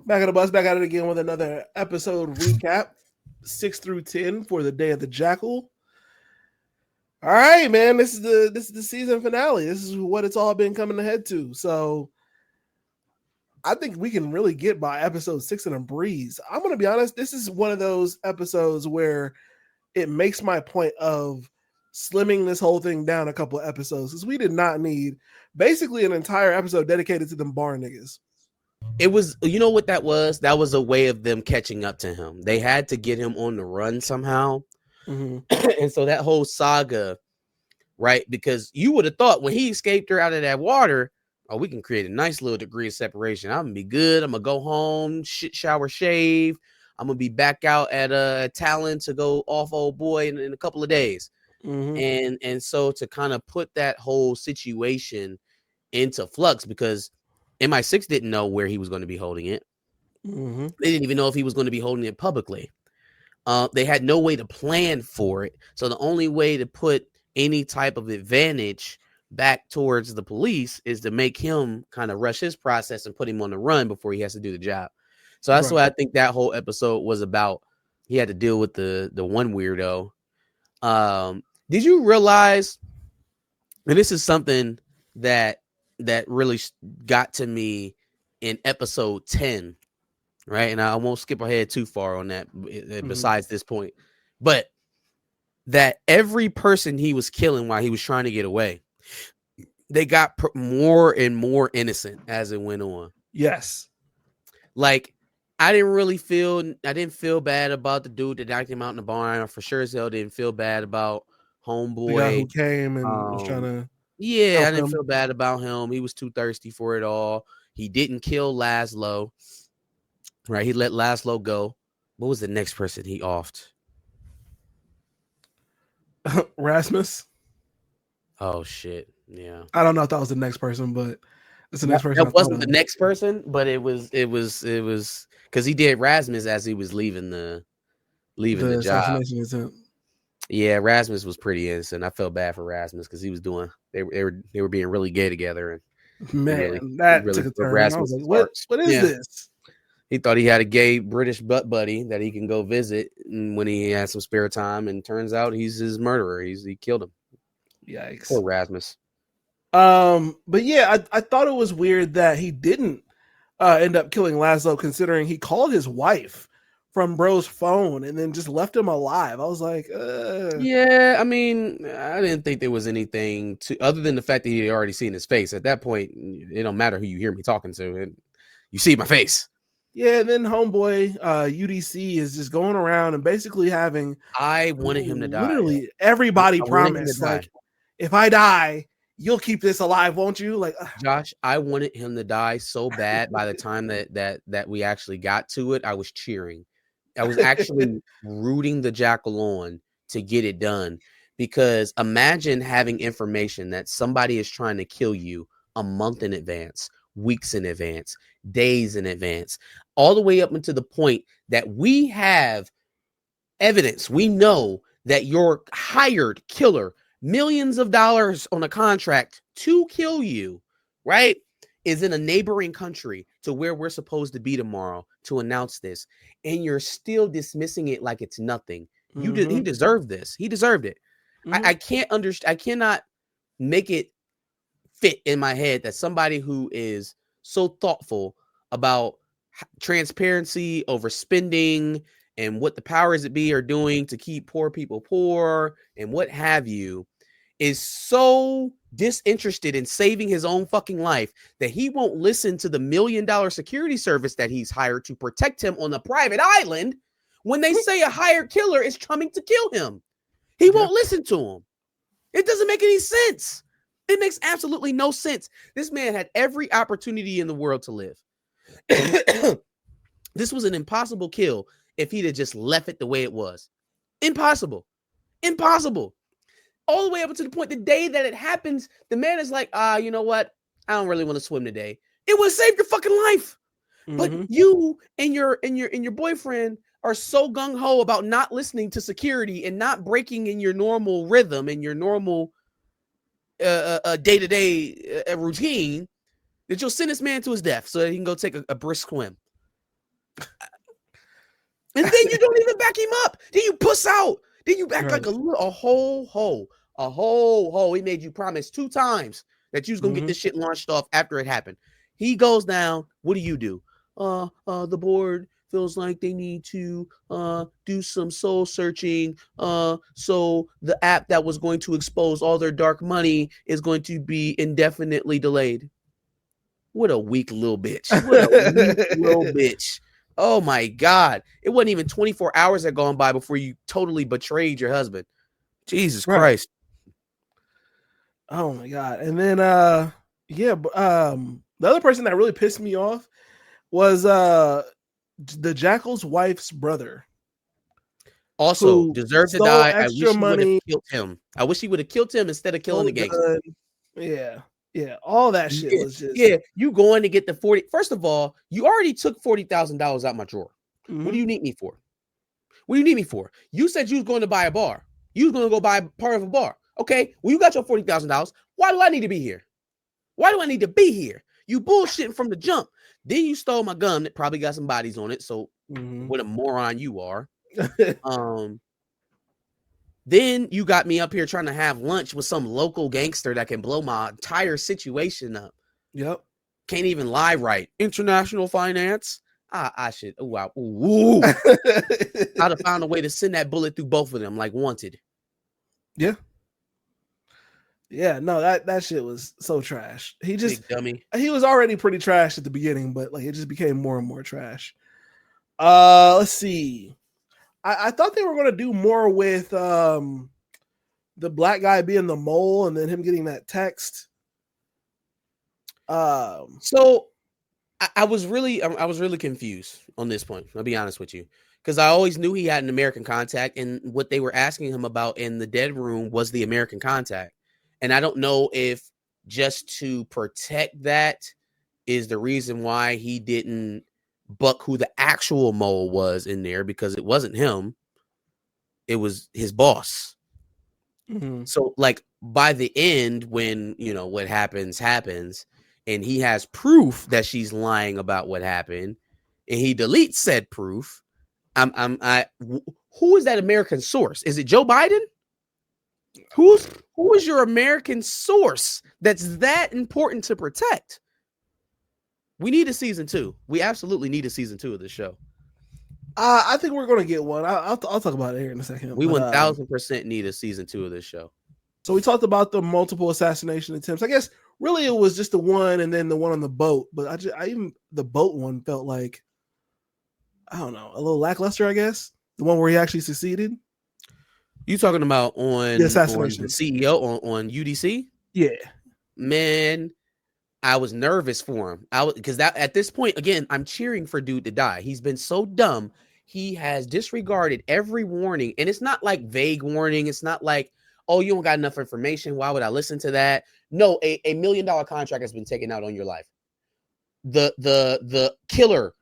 Back at the bus, back at it again with another episode recap, 6 through 10 for the day of the Jackal. All right, man. This is the season finale. This is what it's all been coming ahead to. So I think we can really get by episode 6 in a breeze. I'm gonna be honest. This is one of those episodes where it makes my point of slimming this whole thing down a couple of episodes because we did not need basically an entire episode dedicated to them bar niggas. It was, you know what that was? That was a way of them catching up to him. They had to get him on the run somehow. Mm-hmm. And so that whole saga, right? Because you would have thought when he escaped her out of that water, oh, we can create a nice little degree of separation. I'm going to be good. I'm going to go home, shower, shave. I'm going to be back out at Talon to go off old boy in a couple of days. Mm-hmm. And so to kind of put that whole situation into flux, because MI6 didn't know where he was going to be holding it. Mm-hmm. They didn't even know if he was going to be holding it publicly. They had no way to plan for it. So the only way to put any type of advantage back towards the police is to make him kind of rush his process and put him on the run before he has to do the job. So that's what I think that whole episode was about. He had to deal with the one weirdo. Did you realize, and this is something that really got to me in episode 10, right? And I won't skip ahead too far on that besides this point, but that every person he was killing while he was trying to get away, they got more and more innocent as it went on. Yes. Like, I didn't feel bad about the dude that knocked him out in the barn. I for sure as hell didn't feel bad about homeboy. The guy who came and was trying to I didn't feel bad about him. He was too thirsty for it all. He didn't kill Laszlo. Right, he let Laszlo go. What was the next person he offed? Rasmus. Oh shit! Yeah, I don't know if that was the next person, but it's the next person. That wasn't the next person, but it was because he did Rasmus as he was leaving the job. Yeah, Rasmus was pretty innocent. I felt bad for Rasmus because he was doing they were being really gay together, and man, that really took a turn. Rasmus I was like, what is this? He thought he had a gay British butt buddy that he can go visit when he has some spare time, and turns out he's his murderer. He killed him. Yikes. Poor Rasmus. But yeah, I thought it was weird that he didn't end up killing Laszlo, considering he called his wife from bro's phone and then just left him alive. I was like, yeah, I mean, I didn't think there was anything other than the fact that he had already seen his face. At that point, it don't matter who you hear me talking to, and you see my face. Yeah, and then homeboy UDC is just going around and basically having. I wanted him to die. Literally, everybody promised, like, if I die, you'll keep this alive, won't you? Like, Josh, I wanted him to die so bad. By the time that we actually got to it, I was cheering. I was actually rooting the Jackal on to get it done, because imagine having information that somebody is trying to kill you a month in advance, weeks in advance, days in advance, all the way up until the point that we have evidence. We know that your hired killer, millions of dollars on a contract to kill you, right, is in a neighboring country to where we're supposed to be tomorrow to announce this, and you're still dismissing it like it's nothing. He deserved this. He deserved it. I can't understand. I cannot make it fit in my head that somebody who is so thoughtful about transparency over spending and what the powers that be are doing to keep poor people poor and what have you, is so disinterested in saving his own fucking life that he won't listen to the $1 million security service that he's hired to protect him on a private island when they say a hired killer is coming to kill him. He won't listen to him. It doesn't make any sense. It makes absolutely no sense. This man had every opportunity in the world to live. This was an impossible kill if he'd have just left it the way it was. Impossible. All the way up to the point, the day that it happens, the man is like, you know what? I don't really want to swim today. It would save your fucking life. But you and your boyfriend are so gung-ho about not listening to security and not breaking in your normal rhythm and your normal day-to-day routine that you'll send this man to his death so that he can go take a brisk swim. And then you don't even back him up. Then you puss out. Then you act like Right. a whole hoe. He made you promise 2 times that you was gonna get this shit launched off after it happened. He goes down. What do? The board feels like they need to do some soul searching. So the app that was going to expose all their dark money is going to be indefinitely delayed. What a weak little bitch. What a weak little bitch. Oh my God. It wasn't even 24 hours had gone by before you totally betrayed your husband. Jesus Right. Christ. Oh my God. And then the other person that really pissed me off was the Jackal's wife's brother. Also, deserved to die. I wish he would have money. killed him. I wish he would have killed him instead of killing the gangster. Yeah. Yeah. All that shit was just. Yeah, you going to get the 40. First of all, you already took $40,000 out my drawer. What do you need me for? What do you need me for? You said you was going to buy a bar. You was going to go buy part of a bar. Okay, well, you got your $40,000. Why do I need to be here? Why do I need to be here? You bullshitting from the jump. Then you stole my gun that probably got some bodies on it. So what a moron you are. Then you got me up here trying to have lunch with some local gangster that can blow my entire situation up. Yep. Can't even lie right. International finance. I should. Wow. Ooh. I'd have found a way to send that bullet through both of them like wanted. Yeah. Yeah, no, that shit was so trash. He just big dummy. He was already pretty trash at the beginning, but like it just became more and more trash. Let's see. I thought they were gonna do more with the black guy being the mole and then him getting that text. So I was really confused on this point. I'll be honest with you. Because I always knew he had an American contact, and what they were asking him about in the dead room was the American contact. And I don't know if just to protect that is the reason why he didn't buck who the actual mole was in there, because it wasn't him. It was his boss. Mm-hmm. So like by the end, when what happens, and he has proof that she's lying about what happened, and he deletes said proof. Who is that American source? Is it Joe Biden? Who is your American source that's that important to protect? We need a season 2. We absolutely need a season 2 of this show. I think we're going to get one. I'll talk about it here in a second. We 1000% need a season 2 of this show. So we talked about the multiple assassination attempts. I guess really it was just the one and then the one on the boat. But the boat one felt like, I don't know, a little lackluster, I guess. The one where he actually succeeded. You talking about on the assassination, on the CEO on UDC? Yeah, man, I was nervous for him. Because that at this point, again, I'm cheering for dude to die. He's been so dumb. He has disregarded every warning, and it's not like vague warning. It's not like, oh, you don't got enough information. Why would I listen to that? No, a $1 million contract has been taken out on your life. The killer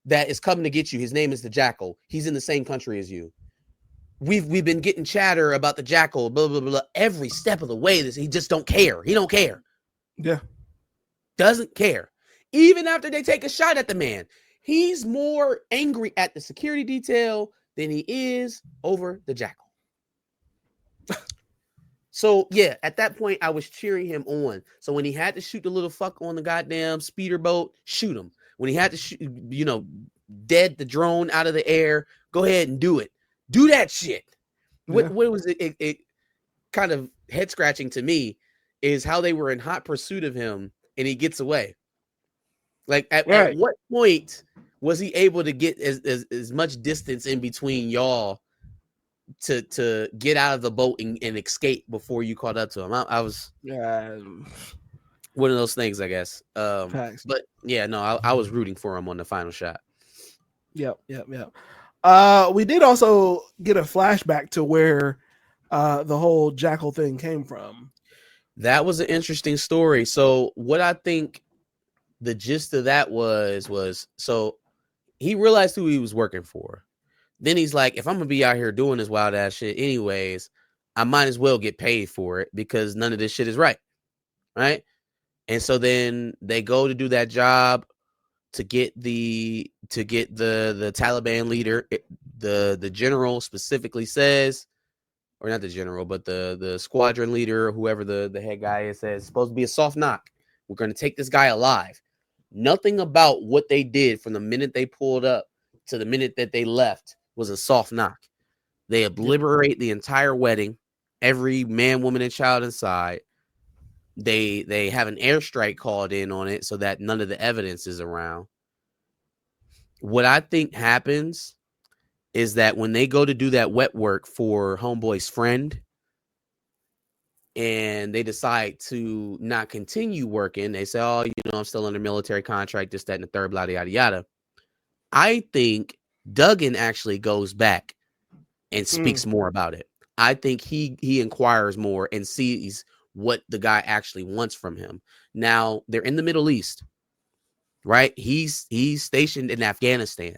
that is coming to get you, his name is the Jackal. He's in the same country as you. We've been getting chatter about the Jackal, blah, blah, blah, every step of the way. He just don't care. He don't care. Yeah. Doesn't care. Even after they take a shot at the man, he's more angry at the security detail than he is over the Jackal. So, yeah, at that point, I was cheering him on. So when he had to shoot the little fuck on the goddamn speeder boat, shoot him. When he had to shoot, dead the drone out of the air, go ahead and do it. Do that shit. Yeah. What was it? It kind of head scratching to me is how they were in hot pursuit of him and he gets away. Like at what point was he able to get as much distance in between y'all to get out of the boat and escape before you caught up to him? I was one of those things, I guess. But yeah, no, I was rooting for him on the final shot. Yep. We did also get a flashback to where the whole Jackal thing came from. That was an interesting story. So what I think the gist of that was so he realized who he was working for. Then he's like, if I'm going to be out here doing this wild ass shit anyways, I might as well get paid for it because none of this shit is right. Right. And so then they go to do that job to get the Taliban leader. The general specifically says, or not the general, but the squadron leader, or whoever the head guy is, says it's supposed to be a soft knock. We're going to take this guy alive. Nothing about what they did from the minute they pulled up to the minute that they left was a soft knock. They obliterate the entire wedding, every man, woman, and child inside. They have an airstrike called in on it so that none of the evidence is around. What I think happens is that when they go to do that wet work for Homeboy's friend and they decide to not continue working, they say, oh, I'm still under military contract, this, that, and the third, blah, yada, yada. I think Duggan actually goes back and speaks more about it. I think he inquires more and sees what the guy actually wants from him. Now, they're in the Middle East, right? He's stationed in Afghanistan.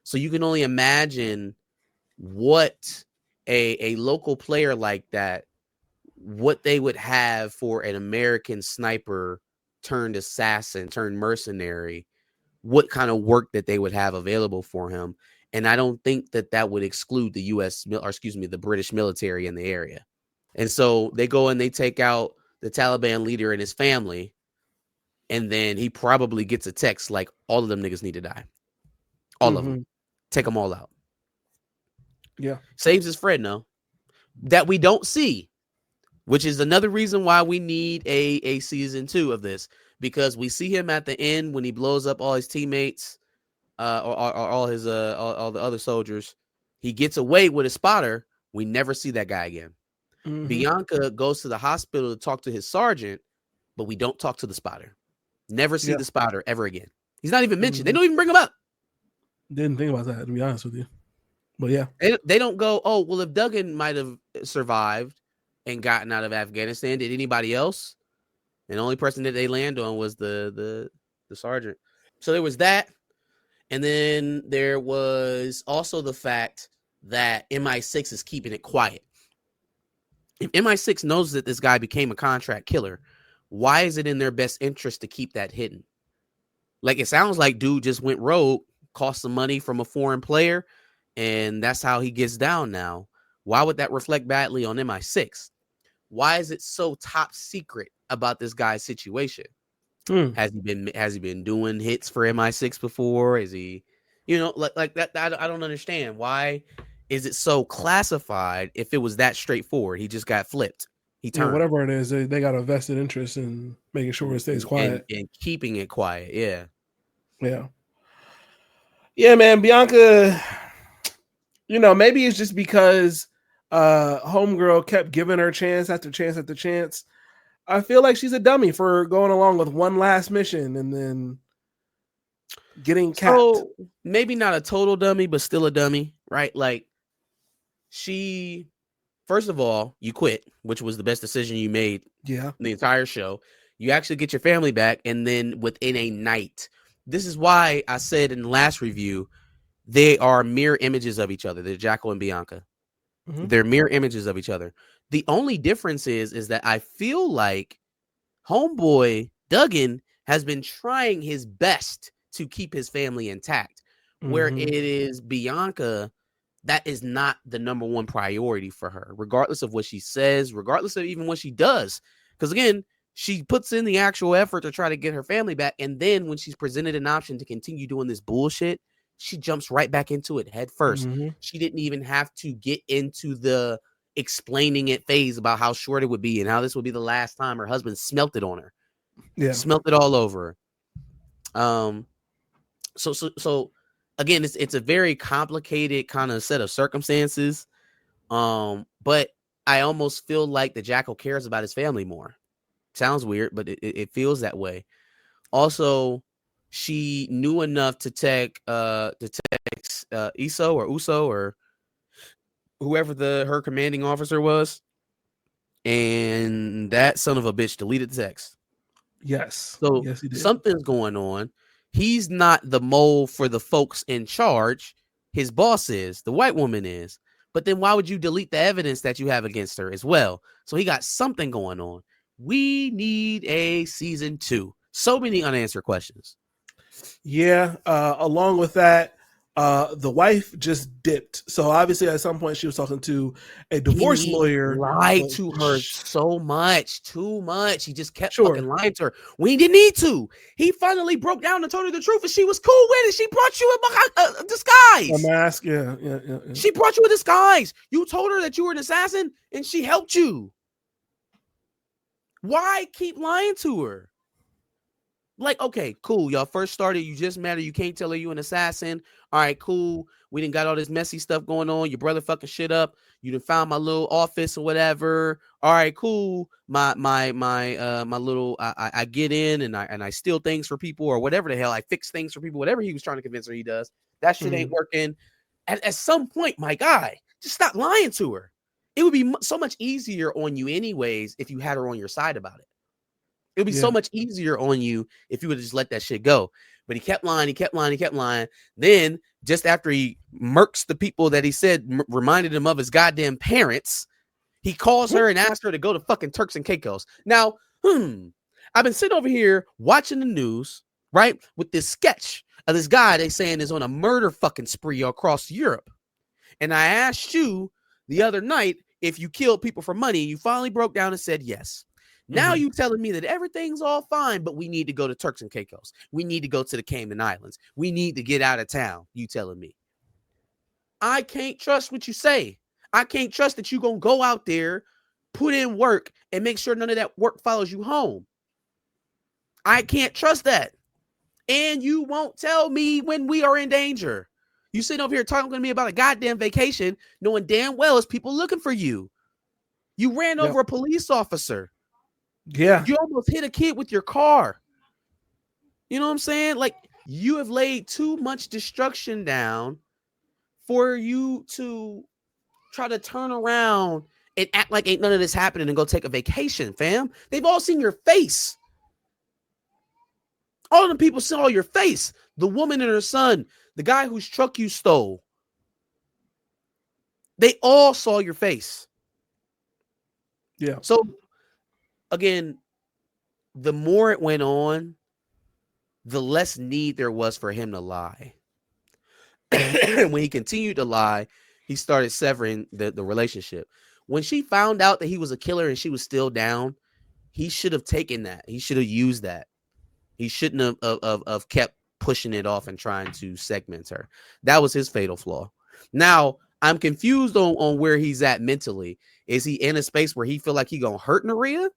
So you can only imagine what a local player like that, what they would have for an American sniper turned assassin, turned mercenary, what kind of work that they would have available for him. And I don't think that would exclude the the British military in the area. And so they go and they take out the Taliban leader and his family. And then he probably gets a text like, all of them niggas need to die. All of them. Take them all out. Yeah. Saves his friend, though. That we don't see, which is another reason why we need a season 2 of this. Because we see him at the end when he blows up all his teammates, or all his all the other soldiers. He gets away with a spotter. We never see that guy again. Bianca goes to the hospital to talk to his sergeant, but we don't talk to the spotter. Never see the spotter ever again. He's not even mentioned. They don't even bring him up. Didn't think about that, to be honest with you. But yeah. They don't go, oh, well, if Duggan might have survived and gotten out of Afghanistan, did anybody else? And the only person that they land on was the sergeant. So there was that. And then there was also the fact that MI6 is keeping it quiet. If MI6 knows that this guy became a contract killer, why is it in their best interest to keep that hidden? Like, it sounds like dude just went rogue, cost some money from a foreign player, and that's how he gets down now. Why would that reflect badly on MI6? Why is it so top secret about this guy's situation? Has he been doing hits for MI6 before? Is he, like that? I don't understand. Why is it so classified if it was that straightforward? He just got flipped. He turned. Yeah, whatever it is, they got a vested interest in making sure it stays quiet. And keeping it quiet, yeah. Yeah. Yeah, man, Bianca, maybe it's just because homegirl kept giving her chance after chance after chance. I feel like she's a dummy for going along with one last mission and then getting capped. So maybe not a total dummy, but still a dummy, right? Like, first of all, you quit, which was the best decision you made. Yeah. The entire show. You actually get your family back, and then within a night. This is why I said in the last review, they are mirror images of each other. They're Jackal and Bianca. They're mirror images of each other. The only difference is that I feel like homeboy Duggan has been trying his best to keep his family intact, where it is Bianca that is not the number one priority for her, regardless of what she says, regardless of even what she does. Because again, she puts in the actual effort to try to get her family back. And then when she's presented an option to continue doing this bullshit, she jumps right back into it head first. She didn't even have to get into the explaining it phase about how short it would be and how this would be the last time her husband smelt it on her. Yeah. Smelt it all over her. So again, it's a very complicated kind of set of circumstances. But I almost feel like the Jackal cares about his family more. Sounds weird, but it feels that way. Also, she knew enough to text Iso or Uso or whoever her commanding officer was, and that son of a bitch deleted the text. Yes. So yes, he did. Something's going on. He's not the mole for the folks in charge. His boss is. The white woman is. But then why would you delete the evidence that you have against her as well? So he got something going on. We need a season 2. So many unanswered questions. Yeah. Along with that, the wife just dipped. So obviously, at some point, she was talking to a divorce He lawyer. lied But to her so much, too much. He just kept fucking sure. lying to her when he didn't need to. He finally broke down and told her the truth, and she was cool with it. She brought you a A disguise. mask. Yeah. She brought you a disguise. You told her that you were an assassin, and she helped you. Why keep lying to her? Like, okay, cool. Y'all first started. You just met her. You can't tell her you an assassin. All right, cool. We didn't got all this messy stuff going on. Your brother fucking shit up. You done found my little office or whatever. All right, cool. My little. I get in and I steal things for people or whatever the hell. I fix things for people. Whatever he was trying to convince her he does. That shit ain't working. At some point, my guy, just stop lying to her. It would be so much easier on you anyways if you had her on your side about it. It would be so much easier on you if you would just let that shit go. But he kept lying. He kept lying. He kept lying. Then just after he murks the people that he said reminded him of his goddamn parents, he calls her and asks her to go to fucking Turks and Caicos. Now, I've been sitting over here watching the news, right, with this sketch of this guy they saying is on a murder fucking spree across Europe. And I asked you the other night if you killed people for money. You finally broke down and said yes. Now you telling me that everything's all fine, but we need to go to Turks and Caicos. We need to go to the Cayman Islands. We need to get out of town. You telling me. I can't trust what you say. I can't trust that you're going to go out there, put in work, and make sure none of that work follows you home. I can't trust that. And you won't tell me when we are in danger. You sitting over here talking to me about a goddamn vacation, knowing damn well it's people looking for you. You ran over a police officer. Yeah. You almost hit a kid with your car. You know what I'm saying? Like, you have laid too much destruction down for you to try to turn around and act like ain't none of this happening and go take a vacation, fam. They've all seen your face. All of the people saw your face. The woman and her son, the guy whose truck you stole. They all saw your face. Yeah. So, again, the more it went on, the less need there was for him to lie. When he continued to lie, he started severing the relationship. When she found out that he was a killer and she was still down, he should have taken that. He should have used that. He shouldn't have kept pushing it off and trying to segment her. That was his fatal flaw. Now, I'm confused on where he's at mentally. Is he in a space where he feel like he gonna hurt Naria?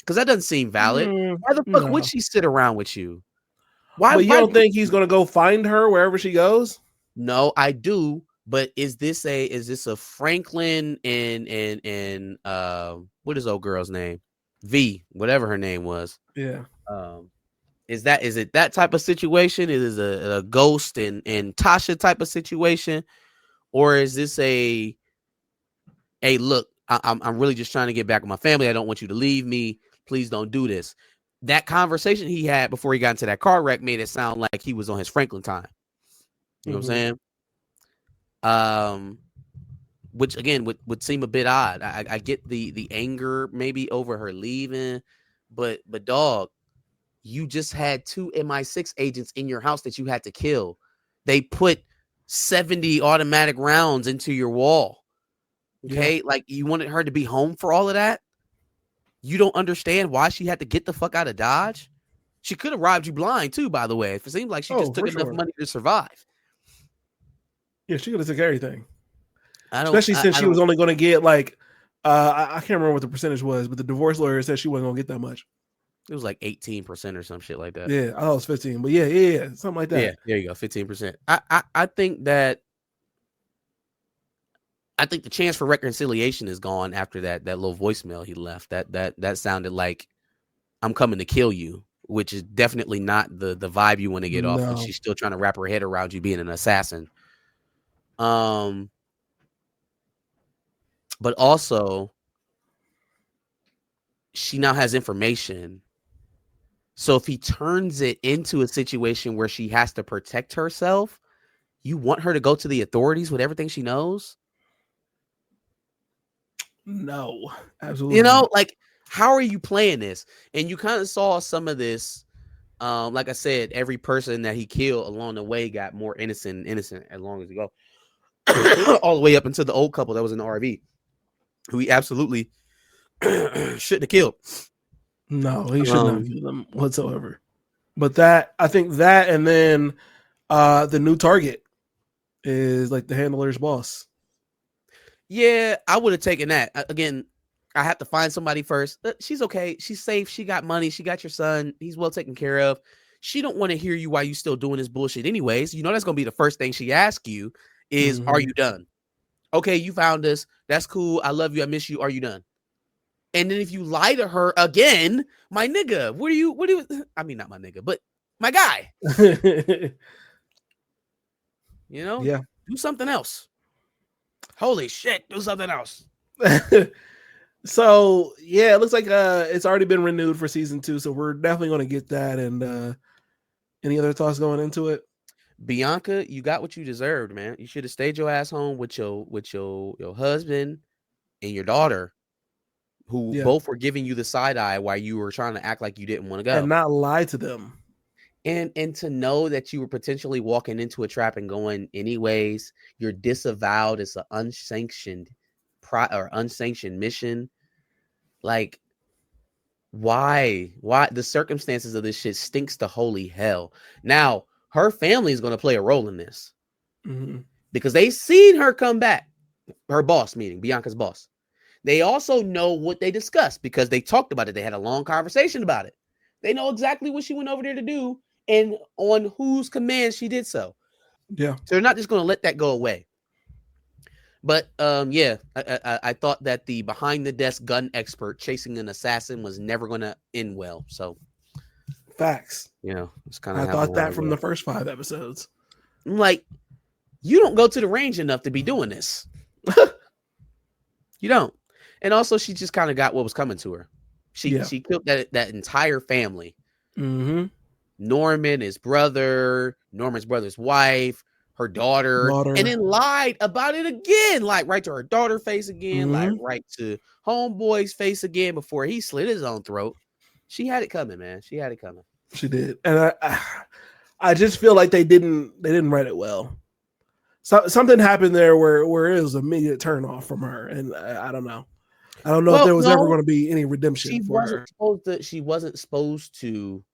Because that doesn't seem valid. Why the fuck would she sit around with you? Why? But you don't think he's gonna go find her wherever she goes? No, I do. But is this a Franklin and what is old girl's name? V, whatever her name was. Yeah. Is it that type of situation? Is it a Ghost and Tasha type of situation, or is this a look? I'm really just trying to get back with my family. I don't want you to leave me. Please don't do this. That conversation he had before he got into that car wreck made it sound like he was on his Franklin time. You know what I'm saying? Which again would seem a bit odd. I get the anger maybe over her leaving, but dog, you just had 2 MI6 agents in your house that you had to kill. They put 70 automatic rounds into your wall. Okay, like you wanted her to be home for all of that. You don't understand why she had to get the fuck out of Dodge. She could have robbed you blind too, by the way. If it seemed like she just took enough money to survive. Yeah, she could have took everything. Especially since she was only going to get like, I can't remember what the percentage was, but the divorce lawyer said she wasn't going to get that much. It was like 18% or some shit like that. Yeah, I thought it was 15, but yeah, something like that. Yeah, there you go, 15%. I think the chance for reconciliation is gone after that little voicemail he left. That sounded like I'm coming to kill you, which is definitely not the vibe you want to get off when she's still trying to wrap her head around you being an assassin. But also she now has information. So if he turns it into a situation where she has to protect herself, you want her to go to the authorities with everything she knows? No, absolutely. You know, like, how are you playing this? And you kind of saw some of this Like I said, every person that he killed along the way got more innocent as long as you go. All the way up until the old couple that was in the RV, who he absolutely shouldn't have killed. No, he shouldn't have killed them whatsoever. But I think that, and then the new target is like the handler's boss. Yeah, I would have taken that. Again, I have to find somebody first. She's okay. She's safe. She got money. She got your son. He's well taken care of. She don't want to hear you while you still doing this bullshit anyways. You know that's going to be the first thing she asks you is, are you done? Okay, you found us. That's cool. I love you. I miss you. Are you done? And then if you lie to her again, my nigga, I mean, not my nigga, but my guy. You know? Yeah. Do something else. Holy shit, do something else. So yeah, it looks like it's already been renewed for season 2, so we're definitely going to get that. And any other thoughts going into it? Bianca, you got what you deserved, man. You should have stayed your ass home with your husband and your daughter, who both were giving you the side eye while you were trying to act like you didn't want to go, and not lie to them. And to know that you were potentially walking into a trap and going anyways, you're disavowed as an unsanctioned mission. Like, why the circumstances of this shit stinks to holy hell. Now her family is going to play a role in this because they seen her come back, her boss, meaning Bianca's boss. They also know what they discussed because they talked about it. They had a long conversation about it. They know exactly what she went over there to do and on whose command she did so. Yeah. So they're not just going to let that go away. But yeah, I thought that the behind the desk gun expert chasing an assassin was never going to end well. So facts. You know, it's kind of. I thought that from the first 5 episodes. I'm like, you don't go to the range enough to be doing this. You don't. And also, she just kind of got what was coming to her. She killed that entire family. Norman, his brother, Norman's brother's wife, her daughter, and then lied about it again, like right to her daughter's face again, like right to homeboy's face again before he slit his own throat. She had it coming, man. She had it coming. She did, and I just feel like they didn't write it well. So something happened there where it was an immediate turn off from her, and I don't know. I don't know if there was ever going to be any redemption for her. She wasn't supposed to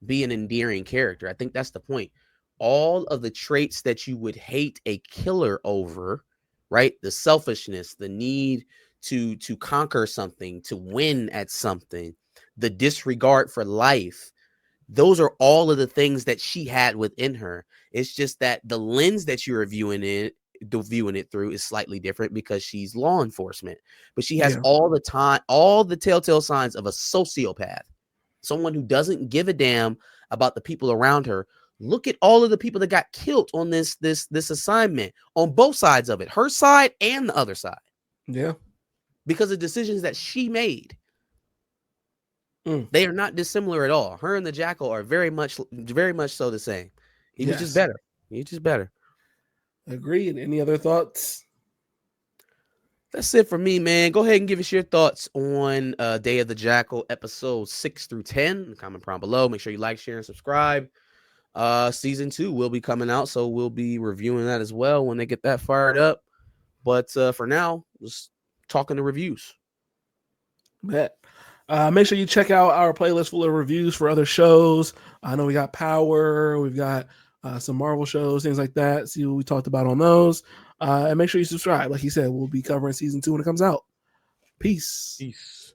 be an endearing character. I think that's the point. All of the traits that you would hate a killer over, right? The selfishness, the need to conquer something, to win at something, the disregard for life. Those are all of the things that she had within her. It's just that the lens that you're viewing it through is slightly different because she's law enforcement, but she has all the telltale signs of a sociopath, someone who doesn't give a damn about the people around her. Look at all of the people that got killed on this assignment on both sides of it, her side and the other side. Yeah. Because of decisions that she made. They are not dissimilar at all. Her and the Jackal are very much so the same. He was just better. He's just better. Agreed. Any other thoughts? That's it for me, man. Go ahead and give us your thoughts on Day of the Jackal, episodes 6 through 10. Comment prompt below. Make sure you like, share, and subscribe. Season 2 will be coming out, so we'll be reviewing that as well when they get that fired up. But for now, just talking the reviews. Bet. Make sure you check out our playlist full of reviews for other shows. I know we got Power, we've got some Marvel shows, things like that. See what we talked about on those. And make sure you subscribe. Like he said, we'll be covering season 2 when it comes out. Peace.